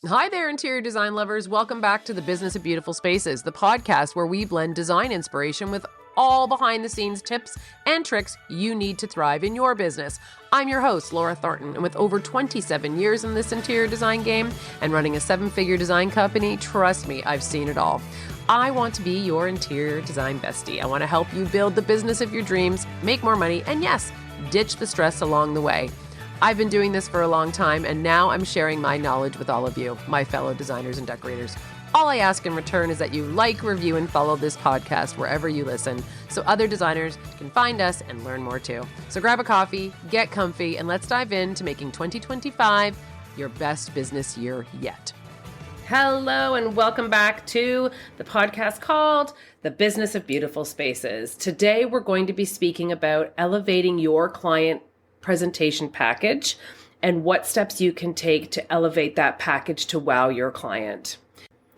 Hi there, interior design lovers. Welcome back to the Business of Beautiful Spaces, the podcast where we blend design inspiration with all behind the scenes tips and tricks you need to thrive in your business. I'm your host, Laura Thornton, and with over 27 years in this interior design game and running a 7-figure design company, trust me, I've seen it all. I want to be your interior design bestie. I want to help you build the business of your dreams, make more money, and yes, ditch the stress along the way. I've been doing this for a long time, and now I'm sharing my knowledge with all of you, my fellow designers and decorators. All I ask in return is that you like, review, and follow this podcast wherever you listen, so other designers can find us and learn more too. So grab a coffee, get comfy, and let's dive into making 2025 your best business year yet. Hello, and welcome back to the podcast called The Business of Beautiful Spaces. Today, we're going to be speaking about elevating your client presentation package and what steps you can take to elevate that package to wow your client.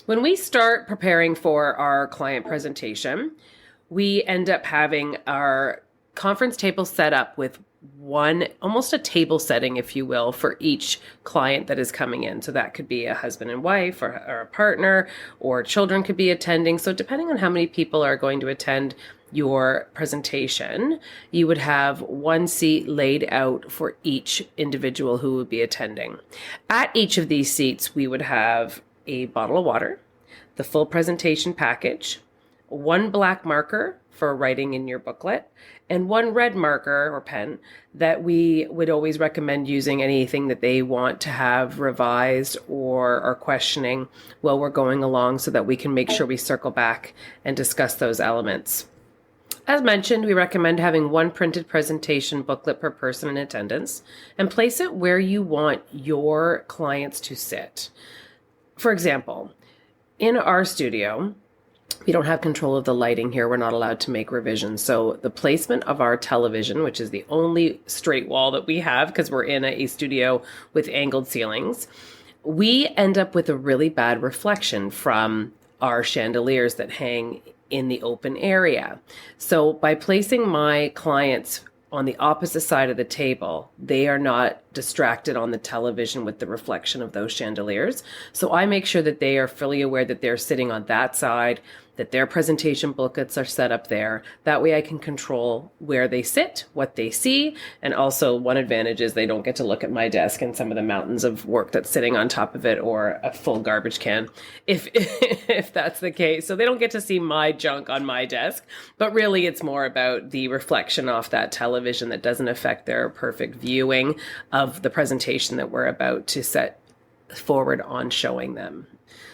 When we start preparing for our client presentation, we end up having our conference table set up with almost a table setting, if you will, for each client that is coming in. So that could be a husband and wife or a partner, or children could be attending. So depending on how many people are going to attend your presentation, you would have one seat laid out for each individual who would be attending. At each of these seats, we would have a bottle of water, the full presentation package, one black marker for writing in your booklet, and one red marker or pen that we would always recommend using anything that they want to have revised or are questioning while we're going along, so that we can make sure we circle back and discuss those elements. As mentioned, we recommend having one printed presentation booklet per person in attendance and place it where you want your clients to sit. For example, in our studio, we don't have control of the lighting here. We're not allowed to make revisions. So the placement of our television, which is the only straight wall that we have because we're in a studio with angled ceilings, we end up with a really bad reflection from our chandeliers that hang in the open area. So by placing my clients on the opposite side of the table, they are not distracted on the television with the reflection of those chandeliers. So I make sure that they are fully aware that they're sitting on that side, that their presentation booklets are set up there. That way I can control where they sit, what they see. And also one advantage is they don't get to look at my desk and some of the mountains of work that's sitting on top of it, or a full garbage can, if that's the case. So they don't get to see my junk on my desk, but really it's more about the reflection off that television that doesn't affect their perfect viewing of the presentation that we're about to set forward on showing them.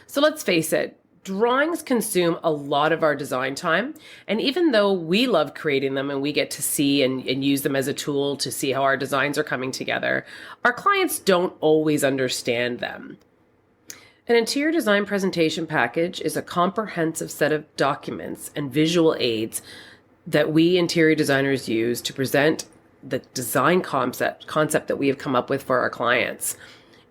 So let's face it, drawings consume a lot of our design time. And even though we love creating them and we get to see and use them as a tool to see how our designs are coming together, our clients don't always understand them. An interior design presentation package is a comprehensive set of documents and visual aids that we interior designers use to present the design concept that we have come up with for our clients.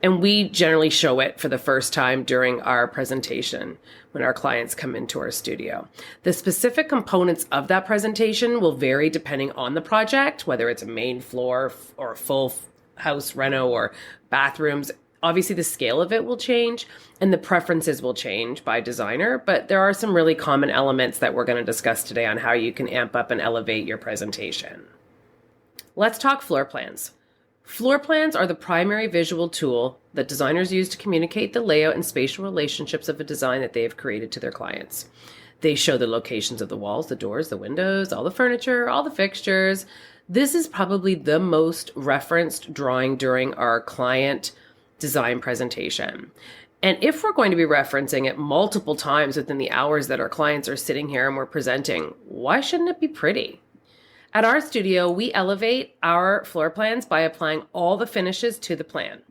And we generally show it for the first time during our presentation when our clients come into our studio. The specific components of that presentation will vary depending on the project, whether it's a main floor or a full house reno or bathrooms. Obviously, the scale of it will change and the preferences will change by designer, but there are some really common elements that we're going to discuss today on how you can amp up and elevate your presentation. Let's talk floor plans. Floor plans are the primary visual tool that designers use to communicate the layout and spatial relationships of a design that they have created to their clients. They show the locations of the walls, the doors, the windows, all the furniture, all the fixtures. This is probably the most referenced drawing during our client design presentation. And if we're going to be referencing it multiple times within the hours that our clients are sitting here and we're presenting, why shouldn't it be pretty? At our studio, we elevate our floor plans by applying all the finishes to the plan.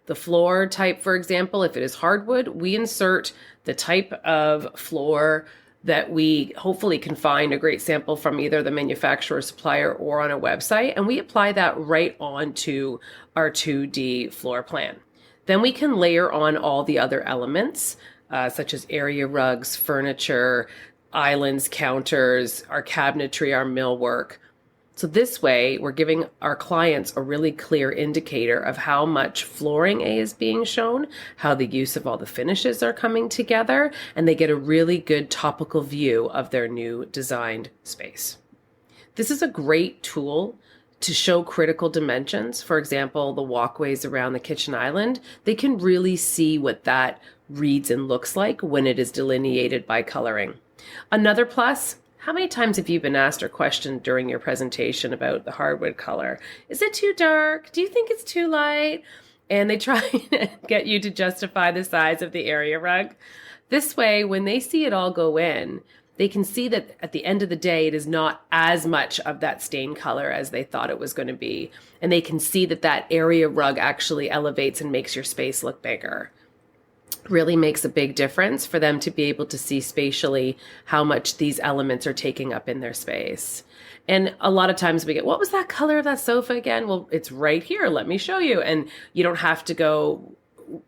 The floor type, for example, if it is hardwood, we insert the type of floor that we hopefully can find a great sample from either the manufacturer, supplier, or on a website, and we apply that right onto our 2D floor plan. Then we can layer on all the other elements, such as area rugs, furniture, islands, counters, our cabinetry, our millwork. So this way, we're giving our clients a really clear indicator of how much flooring A is being shown, how the use of all the finishes are coming together, and they get a really good topical view of their new designed space. This is a great tool to show critical dimensions. For example, the walkways around the kitchen island, they can really see what that reads and looks like when it is delineated by coloring. Another plus, how many times have you been asked or questioned during your presentation about the hardwood color? Is it too dark? Do you think it's too light? And they try and get you to justify the size of the area rug. This way, when they see it all go in, they can see that at the end of the day, it is not as much of that stain color as they thought it was going to be. And they can see that that area rug actually elevates and makes your space look bigger. Really makes a big difference for them to be able to see spatially how much these elements are taking up in their space. And a lot of times we get, what was that color of that sofa again? Well, it's right here. Let me show you. And you don't have to go,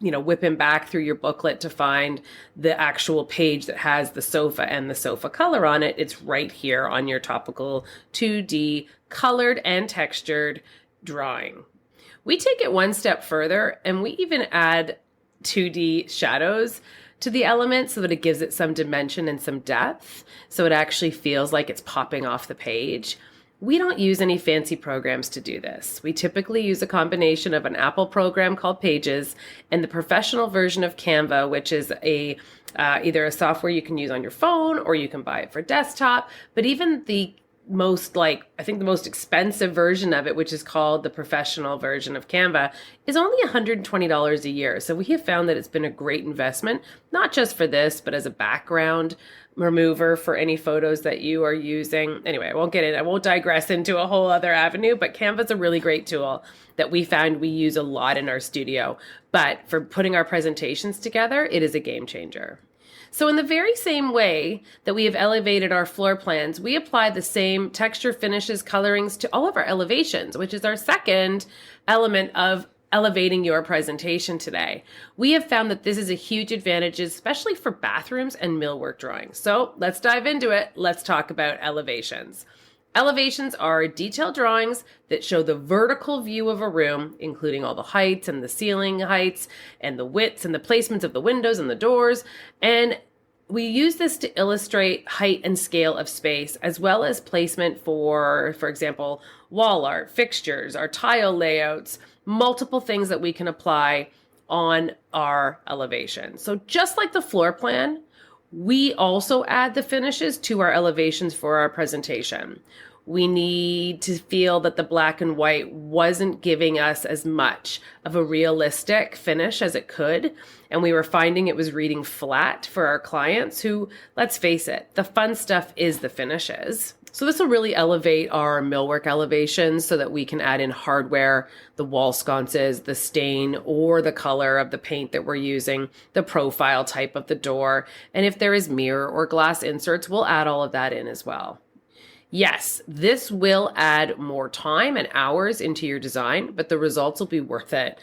whipping back through your booklet to find the actual page that has the sofa and the sofa color on it. It's right here on your topical 2D colored and textured drawing. We take it one step further and we even add 2D shadows to the element so that it gives it some dimension and some depth. So it actually feels like it's popping off the page. We don't use any fancy programs to do this. We typically use a combination of an Apple program called Pages and the professional version of Canva, which is either a software you can use on your phone or you can buy it for desktop. But even the the most expensive version of it, which is called the professional version of Canva, is only $120 a year. So we have found that it's been a great investment, not just for this, but as a background remover for any photos that you are using. Anyway, I won't digress into a whole other avenue, but Canva's a really great tool that we found we use a lot in our studio. But for putting our presentations together, it is a game changer. So in the very same way that we have elevated our floor plans, we apply the same texture, finishes, colorings to all of our elevations, which is our second element of elevating your presentation today. We have found that this is a huge advantage, especially for bathrooms and millwork drawings. So let's dive into it. Let's talk about elevations. Elevations are detailed drawings that show the vertical view of a room, including all the heights and the ceiling heights and the widths and the placements of the windows and the doors. And we use this to illustrate height and scale of space, as well as placement for example, wall art, fixtures, our tile layouts, multiple things that we can apply on our elevation. So just like the floor plan, we also add the finishes to our elevations for our presentation. We need to feel that the black and white wasn't giving us as much of a realistic finish as it could. And we were finding it was reading flat for our clients who, let's face it, the fun stuff is the finishes. So this will really elevate our millwork elevations so that we can add in hardware, the wall sconces, the stain or the color of the paint that we're using, the profile type of the door. And if there is mirror or glass inserts, we'll add all of that in as well. Yes, this will add more time and hours into your design, but the results will be worth it.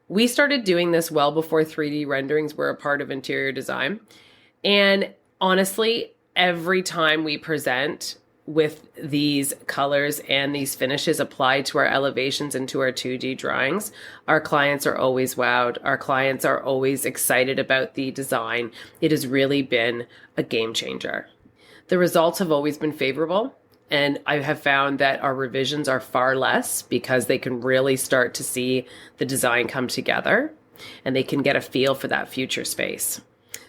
We started doing this well before 3D renderings were a part of interior design. And honestly, every time we present with these colors and these finishes applied to our elevations and to our 2D drawings, our clients are always wowed. Our clients are always excited about the design. It has really been a game changer. The results have always been favorable. And I have found that our revisions are far less because they can really start to see the design come together and they can get a feel for that future space.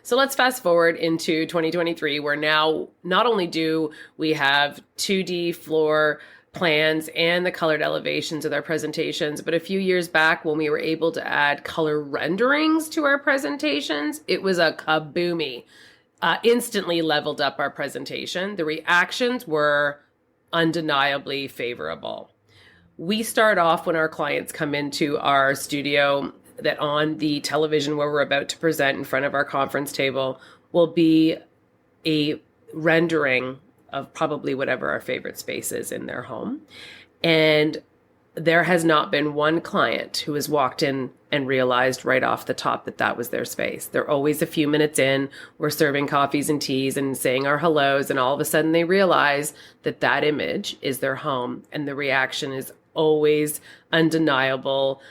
So let's fast forward into 2023, where now not only do we have 2D floor plans and the colored elevations of our presentations, but a few years back when we were able to add color renderings to our presentations, it was a kaboomy. Instantly leveled up our presentation. The reactions were undeniably favorable. We start off when our clients come into our studio that on the television where we're about to present in front of our conference table will be a rendering of probably whatever our favorite space is in their home. And there has not been one client who has walked in and realized right off the top that that was their space. They're always a few minutes in, we're serving coffees and teas and saying our hellos, and all of a sudden they realize that that image is their home, and the reaction is always undeniable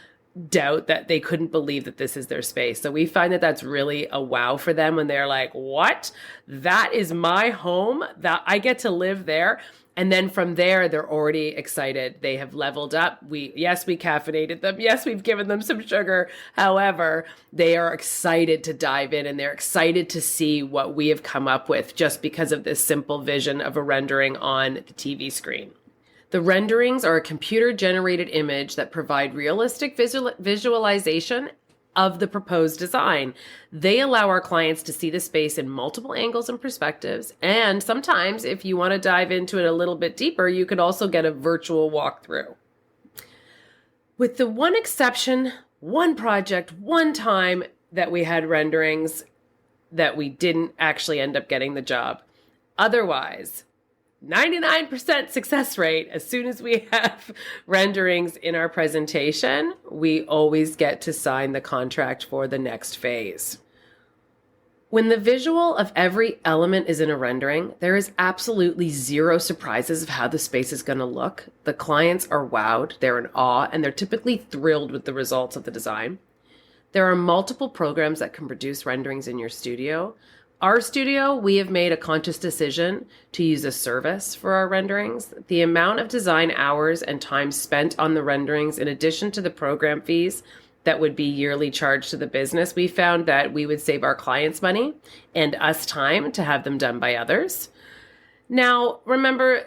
doubt that they couldn't believe that this is their space. So we find that that's really a wow for them when they're like, what? That is my home? That I get to live there? And then from there, they're already excited. They have leveled up. Yes, we caffeinated them. Yes, we've given them some sugar. However, they are excited to dive in, and they're excited to see what we have come up with just because of this simple vision of a rendering on the TV screen. The renderings are a computer-generated image that provide realistic visualization of the proposed design. They allow our clients to see the space in multiple angles and perspectives. And sometimes, if you want to dive into it a little bit deeper, you could also get a virtual walkthrough. With the one exception, one project, one time that we had renderings that we didn't actually end up getting the job. Otherwise, 99% success rate. As soon as we have renderings in our presentation, we always get to sign the contract for the next phase. When the visual of every element is in a rendering, there is absolutely zero surprises of how the space is going to look. The clients are wowed, they're in awe, and they're typically thrilled with the results of the design. There are multiple programs that can produce renderings in your studio. Our studio, we have made a conscious decision to use a service for our renderings. The amount of design hours and time spent on the renderings, in addition to the program fees that would be yearly charged to the business, we found that we would save our clients money and us time to have them done by others. Now, remember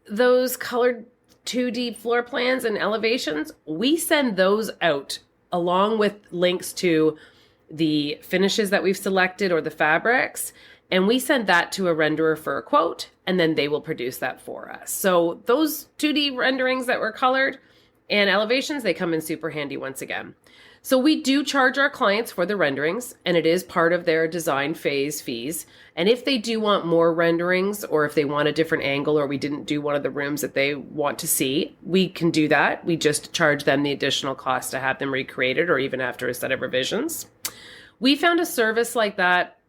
those colored 2D floor plans and elevations? We send those out along with links to the finishes that we've selected or the fabrics, and we send that to a renderer for a quote, and then they will produce that for us. So those 2D renderings that were colored and elevations, they come in super handy once again. So we do charge our clients for the renderings, and it is part of their design phase fees. And if they do want more renderings, or if they want a different angle, or we didn't do one of the rooms that they want to see, we can do that. We just charge them the additional cost to have them recreated, or even after a set of revisions. We found a service like that.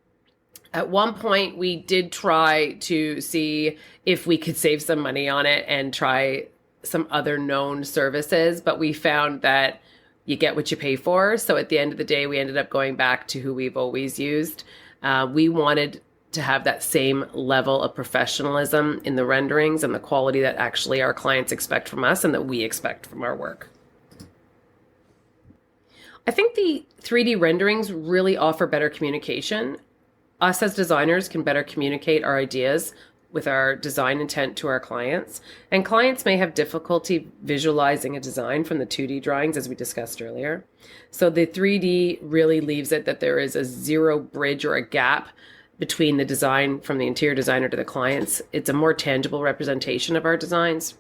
At one point, we did try to see if we could save some money on it and try some other known services, but we found that you get what you pay for. So at the end of the day, we ended up going back to who we've always used. We wanted to have that same level of professionalism in the renderings and the quality that actually our clients expect from us and that we expect from our work. I think the 3D renderings really offer better communication. Us as designers can better communicate our ideas with our design intent to our clients. And clients may have difficulty visualizing a design from the 2D drawings, as we discussed earlier. So the 3D really leaves it that there is a zero bridge or a gap between the design from the interior designer to the clients. It's a more tangible representation of our designs.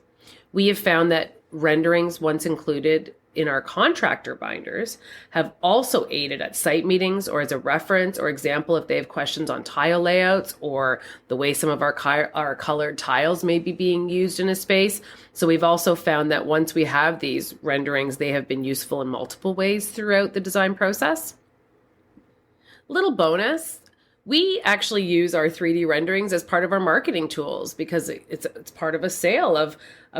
We have found that renderings, once included in our contractor binders, have also aided at site meetings or as a reference or example if they have questions on tile layouts or the way some of our colored tiles may be being used in a space. So we've also found that once we have these renderings, they have been useful in multiple ways throughout the design process. Little bonus, we actually use our 3D renderings as part of our marketing tools because it's part of a sale of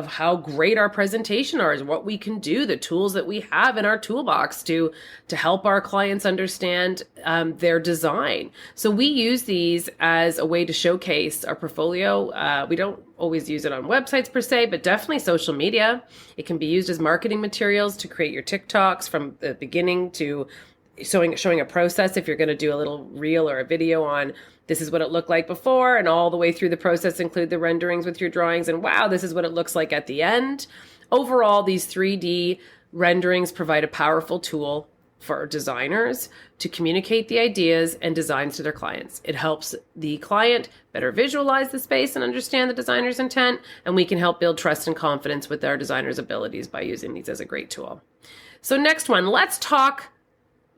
how great our presentation is, what we can do, the tools that we have in our toolbox to help our clients understand their design. So we use these as a way to showcase our portfolio. We don't always use it on websites per se, but definitely social media. It can be used as marketing materials to create your TikToks from the beginning to showing a process. If you're going to do a little reel or a video on this is what it looked like before and all the way through the process, include the renderings with your drawings and wow, this is what it looks like at the end. Overall, these 3D renderings provide a powerful tool for designers to communicate the ideas and designs to their clients. It helps the client better visualize the space and understand the designer's intent, and we can help build trust and confidence with our designer's abilities by using these as a great tool. So next one, let's talk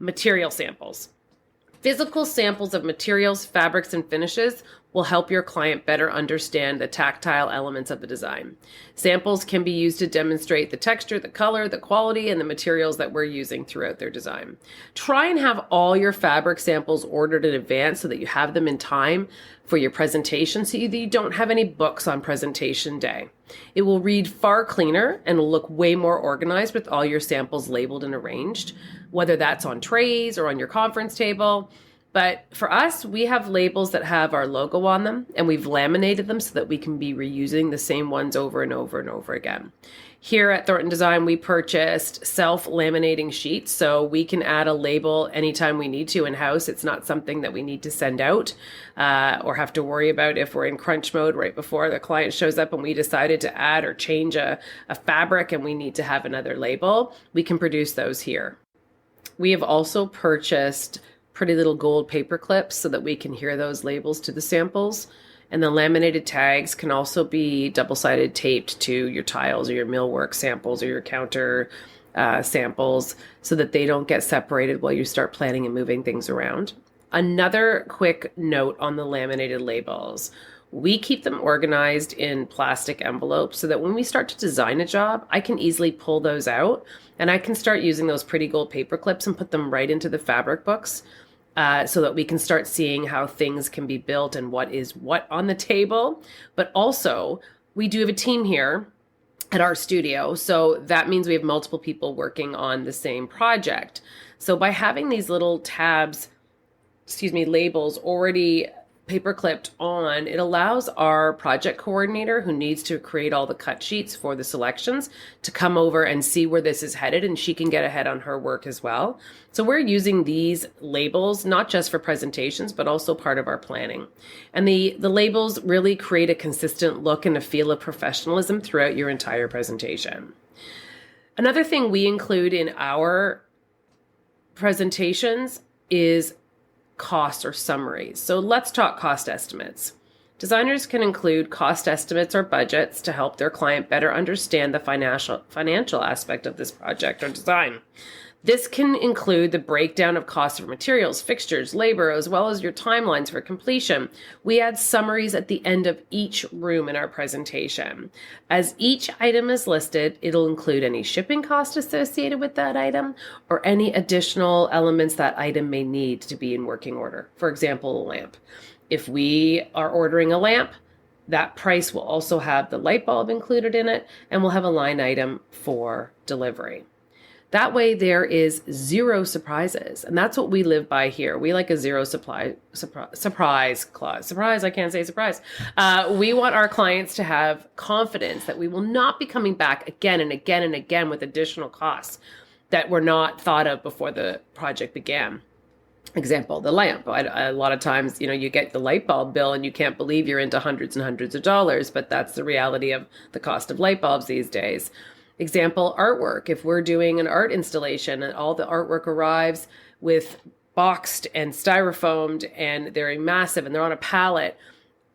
material samples. Physical samples of materials, fabrics, and finishes will help your client better understand the tactile elements of the design. Samples can be used to demonstrate the texture, the color, the quality, and the materials that we're using throughout their design. Try and have all your fabric samples ordered in advance so that you have them in time for your presentation, so you don't have any books on presentation day. It will read far cleaner and will look way more organized with all your samples labeled and arranged, whether that's on trays or on your conference table. But for us, we have labels that have our logo on them, and we've laminated them so that we can be reusing the same ones over and over and over again. Here at Thornton Design, we purchased self-laminating sheets, so we can add a label anytime we need to in-house. It's not something that we need to send out or have to worry about if we're in crunch mode right before the client shows up and we decided to add or change a fabric and we need to have another label. We can produce those here. We have also purchased pretty little gold paper clips so that we can adhere those labels to the samples. And the laminated tags can also be double-sided taped to your tiles or your millwork samples or your counter samples so that they don't get separated while you start planning and moving things around. Another quick note on the laminated labels. We keep them organized in plastic envelopes so that when we start to design a job, I can easily pull those out and I can start using those pretty gold paper clips and put them right into the fabric books. So that we can start seeing how things can be built and what is what on the table. But also, we do have a team here at our studio. So that means we have multiple people working on the same project. So by having these little labels already paper clipped on, it allows our project coordinator who needs to create all the cut sheets for the selections to come over and see where this is headed, and she can get ahead on her work as well. So we're using these labels not just for presentations, but also part of our planning. And the labels really create a consistent look and a feel of professionalism throughout your entire presentation. Another thing we include in our presentations is costs or summaries. So let's talk cost estimates. Designers can include cost estimates or budgets to help their client better understand the financial aspect of this project or design. This can include the breakdown of costs of materials, fixtures, labor, as well as your timelines for completion. We add summaries at the end of each room in our presentation. As each item is listed, it'll include any shipping cost associated with that item or any additional elements that item may need to be in working order. For example, a lamp. If we are ordering a lamp, that price will also have the light bulb included in it, and we'll have a line item for delivery. That way there is zero surprises. And that's what we live by here. We like a zero surprise clause. Surprise, I can't say surprise. We want our clients to have confidence that we will not be coming back again and again and again with additional costs that were not thought of before the project began. Example, the lamp. A lot of times, you get the light bulb bill and you can't believe you're into hundreds and hundreds of dollars, but that's the reality of the cost of light bulbs these days. Example, artwork. If we're doing an art installation and all the artwork arrives with boxed and styrofoamed and they're massive and they're on a pallet,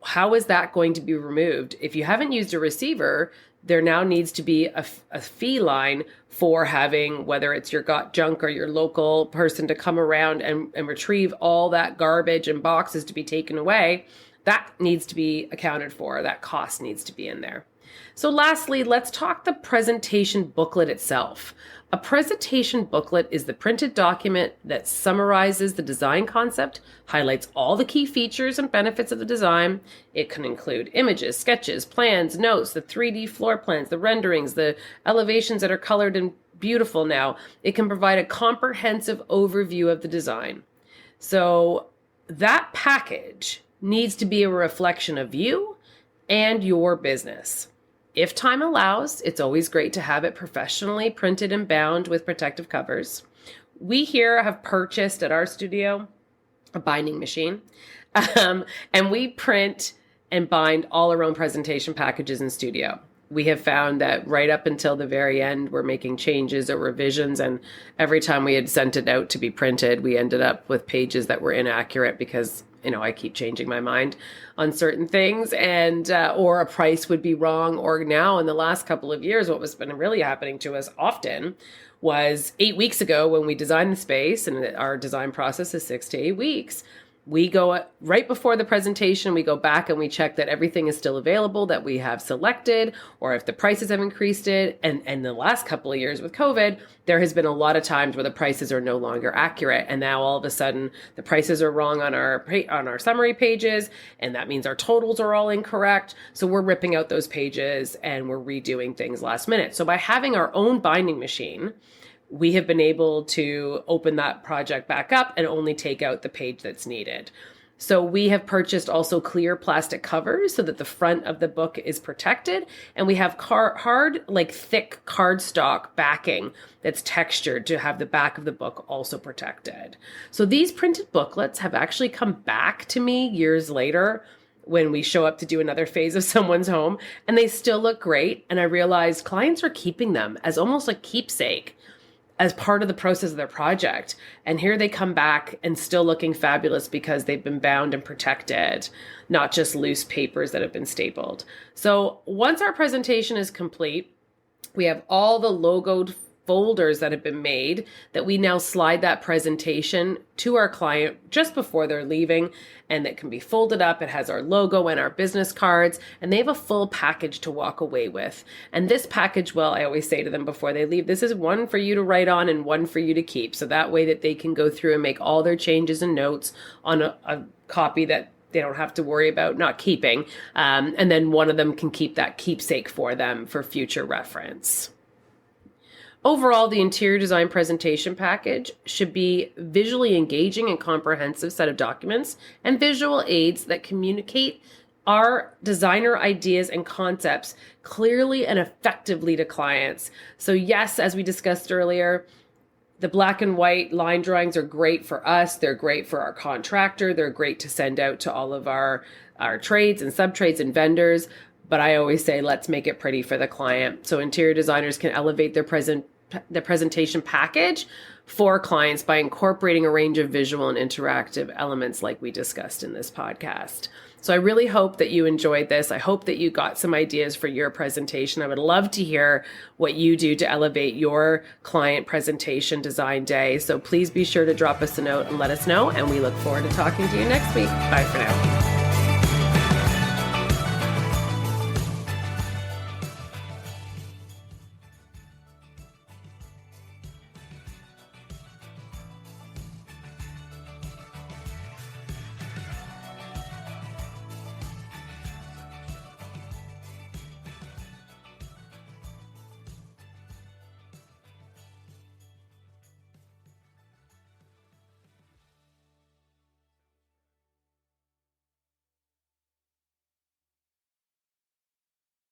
how is that going to be removed? If you haven't used a receiver, there now needs to be a fee line for having, whether it's your got junk or your local person to come around and retrieve all that garbage and boxes to be taken away. That needs to be accounted for. That cost needs to be in there. So lastly, let's talk the presentation booklet itself. A presentation booklet is the printed document that summarizes the design concept, highlights all the key features and benefits of the design. It can include images, sketches, plans, notes, the 3D floor plans, the renderings, the elevations that are colored and beautiful now. It can provide a comprehensive overview of the design. So that package needs to be a reflection of you and your business. If time allows, it's always great to have it professionally printed and bound with protective covers. We here have purchased at our studio a binding machine, and we print and bind all our own presentation packages in studio. We have found that right up until the very end, we're making changes or revisions, and every time we had sent it out to be printed, we ended up with pages that were inaccurate because I keep changing my mind on certain things, and or a price would be wrong. Or now in the last couple of years, what was been really happening to us often was 8 weeks ago when we designed the space, and our design process is 6 to 8 weeks. we go right before the presentation, we go back and we check that everything is still available that we have selected, or if the prices have increased it. And the last couple of years with COVID, there has been a lot of times where the prices are no longer accurate. And now all of a sudden the prices are wrong on our summary pages. And that means our totals are all incorrect. So we're ripping out those pages and we're redoing things last minute. So by having our own binding machine, we have been able to open that project back up and only take out the page that's needed. So we have purchased also clear plastic covers so that the front of the book is protected. And we have hard, like thick cardstock backing that's textured to have the back of the book also protected. So these printed booklets have actually come back to me years later when we show up to do another phase of someone's home, and they still look great. And I realized clients are keeping them as almost a keepsake as part of the process of their project. And here they come back and still looking fabulous because they've been bound and protected, not just loose papers that have been stapled. So once our presentation is complete, we have all the logoed folders that have been made that we now slide that presentation to our client just before they're leaving, and it can be folded up. It has our logo and our business cards, and they have a full package to walk away with. And this package, well, I always say to them before they leave, this is one for you to write on and one for you to keep. So that way that they can go through and make all their changes and notes on a copy that they don't have to worry about not keeping. And then one of them can keep that keepsake for them for future reference. Overall, the interior design presentation package should be visually engaging and comprehensive set of documents and visual aids that communicate our designer ideas and concepts clearly and effectively to clients. So yes, as we discussed earlier, the black and white line drawings are great for us. They're great for our contractor. They're great to send out to all of our trades and sub-trades and vendors. But I always say, let's make it pretty for the client. So interior designers can elevate their presentation package for clients by incorporating a range of visual and interactive elements like we discussed in this podcast. So I really hope that you enjoyed this. I hope that you got some ideas for your presentation. I would love to hear what you do to elevate your client presentation design day. So please be sure to drop us a note and let us know. And we look forward to talking to you next week. Bye for now.